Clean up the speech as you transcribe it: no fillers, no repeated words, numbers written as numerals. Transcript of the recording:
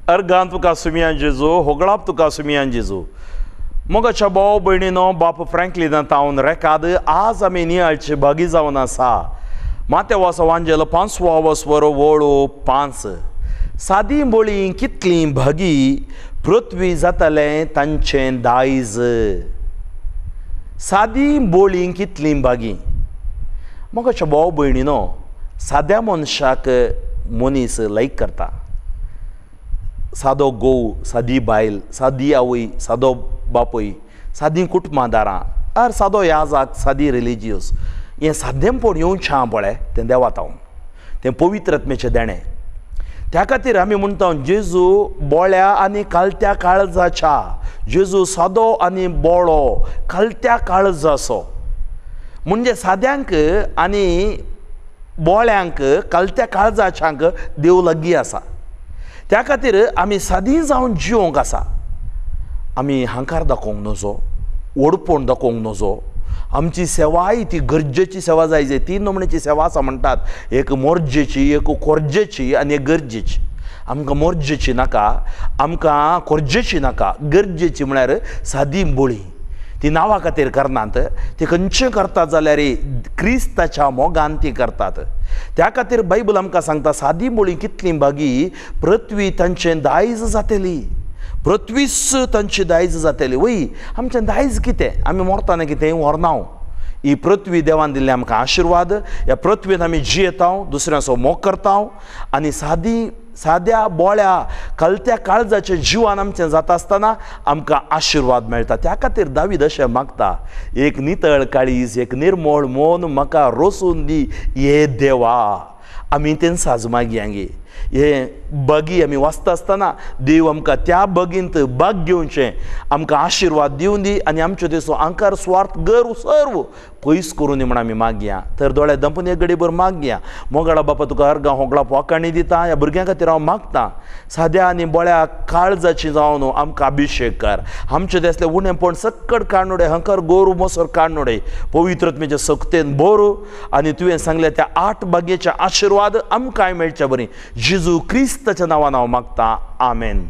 अर्गान तुका सुमियान जेजू होगळाप तुका सुमियान जेजू मोगाच्या भाव भयणीनो बाप फ्रँकलिना तावन रेकाद आज आमी नियाळचे भागी जावन आसा माते वास वांजेल 5 वस्वर वळो 5 सादी बोळी कितली भागी पृथ्वी जातलें तांचें दायज सादी बोळी कितली भागी मोगाच्या भाव भयणीनो साद्या मनशाक मनीस लायक करता सादो घोव सादी बायल सादी आवय सादो बापूय सादी कुटुंबादारां आर सादो याजाक सादी रिलिजियस हें सादेंपण येवचें पळय तें देवातावन तें पवित्रत्मेचें देणें त्या खातीर आमी म्हणटा जेजू बोळ्या आनी कालत्या काळजाच्या जेजू सादो आनी बोळो कालत्या काळजाचो म्हणजे साद्यांक आनी बोळ्यांक कालत्या काळजाच्यांक देव लागीं आसा त्या खातीर आमी सादी जावन जिवंक आसा आमी हांकार दाखोवंक नजो ओडपण दाखोवंक नजो आमची सेवाय ती गरजेची सेवा जाय जे 3 नमण्याची सेवा आसा म्हणटात एक मोरजेची एक कोरजेची आनी एक गरजेची आमकां मोरजेची नाका आमकां कोरजेची नाका गरजेची म्हळ्यार सादी बोळी ती नांवा खातीर करनात ती खंयचें करतात जाल्यार क्रिस्ताच्या मोगान ती करतात त्या खातीर बायबल आमकां सांगता सादी बोळी कितली भागी पृथ्वी तांचें दायज जातली पृथ्वीच तांची दायज जातली वय आमचें दायज कितें आमी मरतना कितें व्हरनाव ही पृथ्वी देवान दिल्ले आमकां आशिर्वाद ह्या पृथ्वीन आमी जियेता दुसऱ्याचो मोग करता आनी साद्या बोळ्या कलत्या काळजाचें जिवन आमचें जाता आसतना आमकां आशिर्वाद मेळटा त्या खातीर दावीद अशें मागता एक नितळ काळीज एक निर्मळ मन म्हाका रोसून दी हे देवा आमी तें साज मागया गे हे बगी आमी वाचता आसतना देव आमकां त्या बगींत भाग घेवचें आमकां आशिर्वाद दिवन दी आनी आमच्यो तेचो अहंकार स्वार्थ गर्व सर्व पयस करून दी म्हण आमी मागया तर दोळे दंपन एक घडीभर मागया मोगाळा बापा तुका अर्गां होगळा पोकाणी दिता ह्या भुरग्यां खातीर हांव मागतां साद्या आनी बोळ्या काळजाची जावन आमकां अभिशेक कर आमचें तेसलें उणेंपण सक्कड काडून उडय अहंकार गोरू मोसोर काडून उडय पवित्रत्मेच्या सक्तेन भर आनी तुवें सांगलें त्या 8 बागेचे आशिर्वाद आमकांय मेळचे बरी जेजू क्रिस्ताच्या नांवान हांव मागतां आमेन.